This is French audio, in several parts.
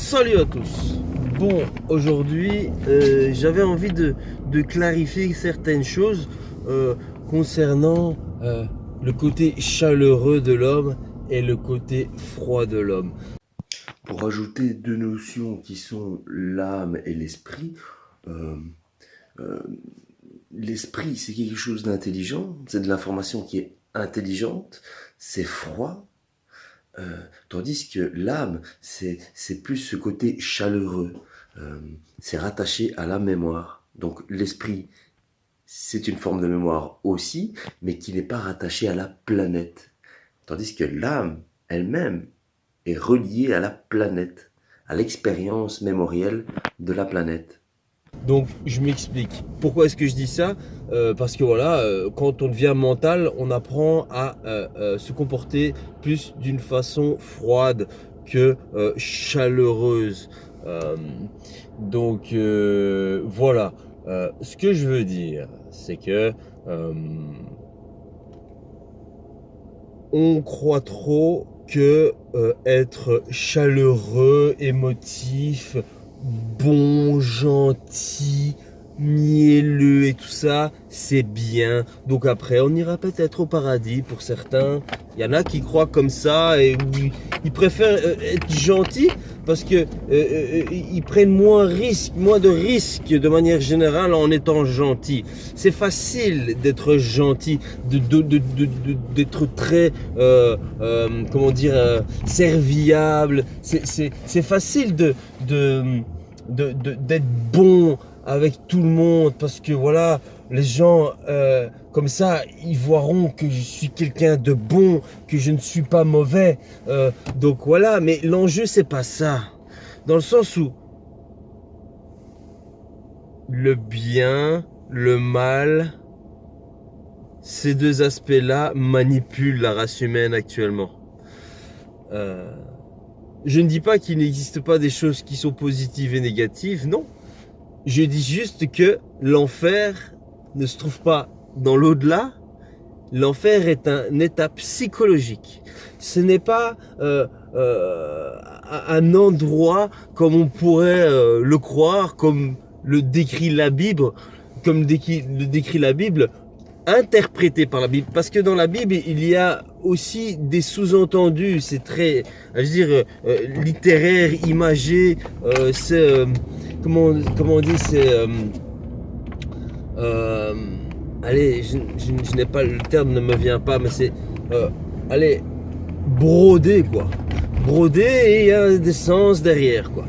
Salut à tous. Bon, aujourd'hui, j'avais envie de clarifier certaines choses concernant le côté chaleureux de l'homme et le côté froid de l'homme. Pour ajouter deux notions qui sont l'âme et l'esprit, euh, euh, l'esprit c'est quelque chose d'intelligent, c'est de l'information qui est intelligente, c'est froid, tandis que l'âme c'est plus ce côté chaleureux, c'est rattaché à la mémoire. Donc l'esprit c'est une forme de mémoire aussi, mais qui n'est pas rattachée à la planète. Tandis que l'âme elle-même est reliée à la planète, à l'expérience mémorielle de la planète. Donc, je m'explique. Pourquoi est-ce que je dis ça? Parce que voilà, quand on devient mental, on apprend à se comporter plus d'une façon froide que chaleureuse. Euh, donc, voilà. Ce que je veux dire, c'est que on croit trop que être chaleureux, émotif, bon, gentil, mielleux et tout ça, c'est bien. Donc après, on ira peut-être au paradis pour certains. Il y en a qui croient comme ça et ils préfèrent être gentils parce que ils prennent moins de risques de manière générale en étant gentils. C'est facile d'être gentil, d'être très, comment dire, serviable. C'est facile d'être bon avec tout le monde parce que voilà, les gens comme ça, ils verront que je suis quelqu'un de bon, que je ne suis pas mauvais. Donc voilà, mais l'enjeu c'est pas ça. Dans le sens où le bien, le mal, ces deux aspects-là manipulent la race humaine actuellement. Je ne dis pas qu'il n'existe pas des choses qui sont positives et négatives, non. Je dis juste que l'enfer ne se trouve pas dans l'au-delà. L'enfer est un état psychologique. Ce n'est pas un endroit comme on pourrait le croire, comme le décrit la Bible, interprété par la Bible. Parce que dans la Bible, il y a aussi des sous-entendus. C'est très, je veux dire, littéraire, imagé. C'est comment on dit, c'est allez, je n'ai pas le terme, ne me vient pas, mais c'est allez, brodé quoi, brodé et il y a des sens derrière quoi.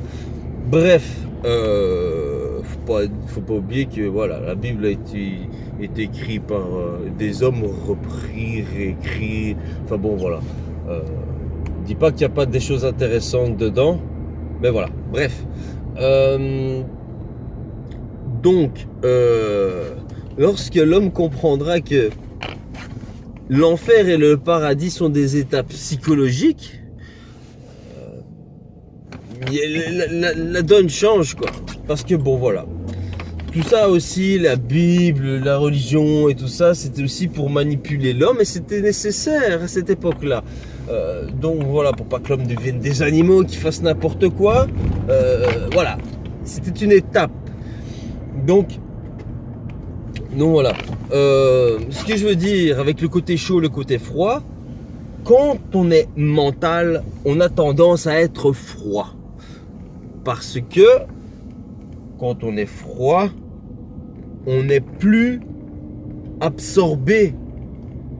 Bref, faut pas oublier que voilà, la Bible est écrite par des hommes repris, réécrits. Enfin bon voilà. Je dis pas qu'il n'y a pas des choses intéressantes dedans, mais voilà. Bref. Donc, lorsque l'homme comprendra que l'enfer et le paradis sont des états psychologiques, la donne change quoi. Parce que bon voilà. Tout ça aussi, la Bible, la religion et tout ça, c'était aussi pour manipuler l'homme et c'était nécessaire à cette époque-là. Donc voilà, pour pas que l'homme devienne des animaux qui fassent n'importe quoi. Voilà, c'était une étape. Donc voilà. Ce que je veux dire avec le côté chaud, le côté froid, quand on est mental, on a tendance à être froid. Parce que quand on est froid, on n'est plus absorbé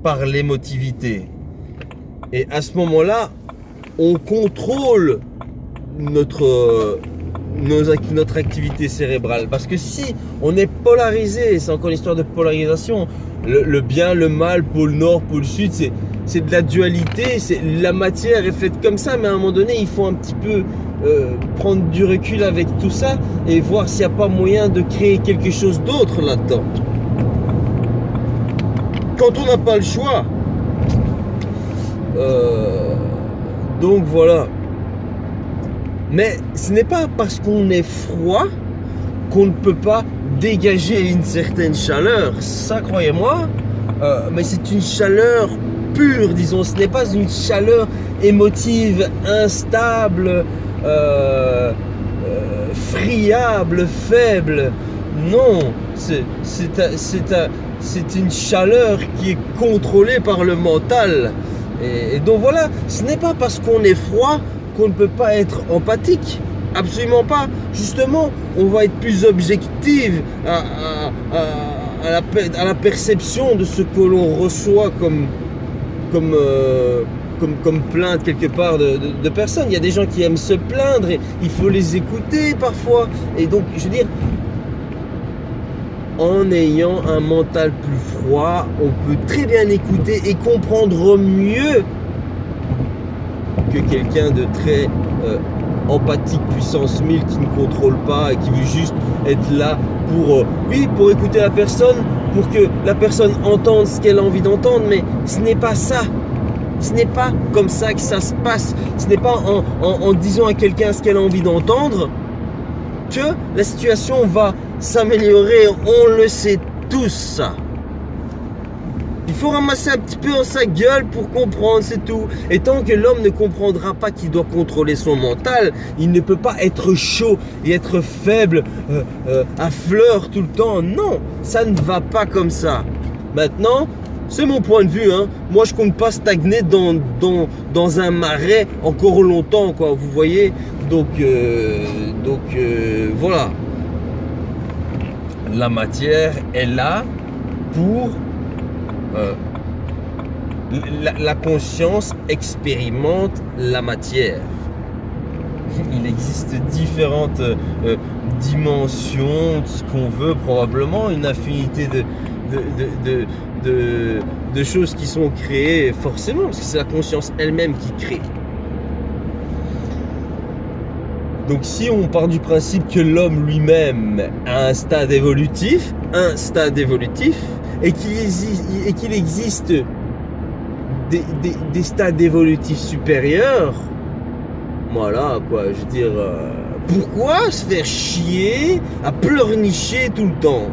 par l'émotivité. Et à ce moment-là, on contrôle notre activité cérébrale. Parce que si on est polarisé, c'est encore une histoire de polarisation, le bien, le mal, pôle nord, pôle sud, c'est de la dualité, la matière est faite comme ça, mais à un moment donné, il faut un petit peu prendre du recul avec tout ça et voir s'il n'y a pas moyen de créer quelque chose d'autre là-dedans. Quand on n'a pas le choix. Donc voilà. Mais ce n'est pas parce qu'on est froid qu'on ne peut pas dégager une certaine chaleur. Ça, croyez-moi, mais c'est une chaleur pure, disons. Ce n'est pas une chaleur émotive, instable, friable, faible. Non, c'est une chaleur qui est contrôlée par le mental. Et donc voilà, ce n'est pas parce qu'on est froid qu'on ne peut pas être empathique. Absolument pas. Justement, on va être plus objectif à la perception de ce que l'on reçoit comme plainte quelque part de personnes. Il y a des gens qui aiment se plaindre et il faut les écouter parfois. Et donc, je veux dire, en ayant un mental plus froid, on peut très bien écouter et comprendre mieux que quelqu'un de très empathique, puissance 1000, qui ne contrôle pas et qui veut juste être là pour, pour écouter la personne, pour que la personne entende ce qu'elle a envie d'entendre, mais ce n'est pas ça. Ce n'est pas comme ça que ça se passe. Ce n'est pas en disant à quelqu'un ce qu'elle a envie d'entendre que la situation va s'améliorer. On le sait tous, ça. Il faut ramasser un petit peu dans sa gueule pour comprendre, c'est tout. Et tant que l'homme ne comprendra pas qu'il doit contrôler son mental, il ne peut pas être chaud et être faible, à fleur tout le temps. Non, ça ne va pas comme ça. Maintenant, c'est mon point de vue, hein. Moi, je compte pas stagner dans un marais encore longtemps, quoi. Vous voyez. Donc voilà. La matière est là pour la conscience expérimente la matière. Il existe différentes dimensions de ce qu'on veut, probablement une infinité de choses qui sont créées forcément, parce que c'est la conscience elle-même qui crée. Donc si on part du principe que l'homme lui-même a un stade évolutif, et qu'il existe des stades évolutifs supérieurs, voilà quoi, je veux dire, pourquoi se faire chier à pleurnicher tout le temps?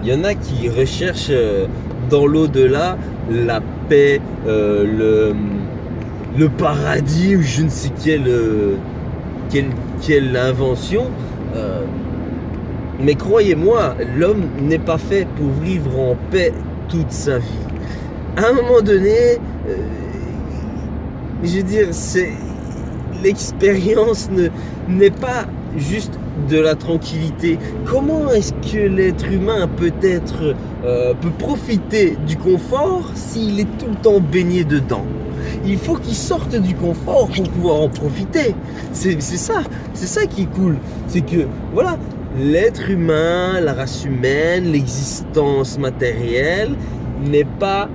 Il y en a qui recherchent dans l'au-delà la paix, le paradis ou je ne sais quelle invention. Mais croyez-moi, l'homme n'est pas fait pour vivre en paix toute sa vie. À un moment donné, je veux dire, l'expérience n'est pas juste de la tranquillité. Comment est-ce que l'être humain peut profiter du confort s'il est tout le temps baigné dedans? Il faut qu'il sorte du confort pour pouvoir en profiter. C'est ça qui est cool. C'est que, voilà, l'être humain, la race humaine, l'existence matérielle n'est pas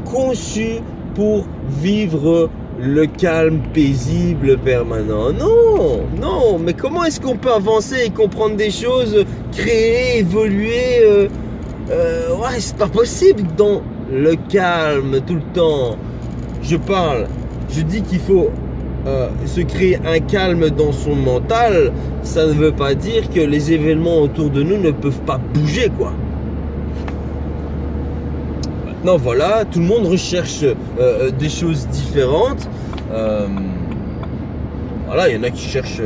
conçue pour vivre le calme paisible permanent. Non, mais comment est-ce qu'on peut avancer et comprendre des choses, créer, évoluer ouais, c'est pas possible dans le calme tout le temps. Je dis qu'il faut se créer un calme dans son mental. Ça ne veut pas dire que les événements autour de nous ne peuvent pas bouger, quoi. Maintenant, voilà, tout le monde recherche des choses différentes. Voilà, il y en a qui cherchent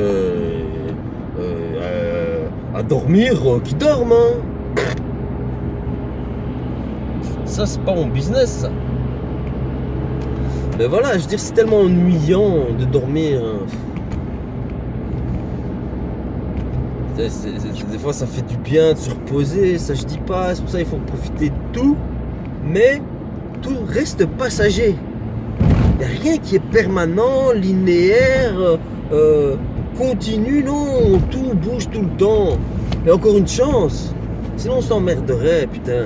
à dormir, qui dorment. Hein. Ça, c'est pas mon business, ça. Mais voilà, je veux dire, c'est tellement ennuyant de dormir. Des fois, ça fait du bien de se reposer, ça je dis pas, c'est pour ça il faut profiter de tout. Mais tout reste passager. Il n'y a rien qui est permanent, linéaire, continu, non. Tout bouge tout le temps. Et encore une chance. Sinon on s'emmerderait, putain.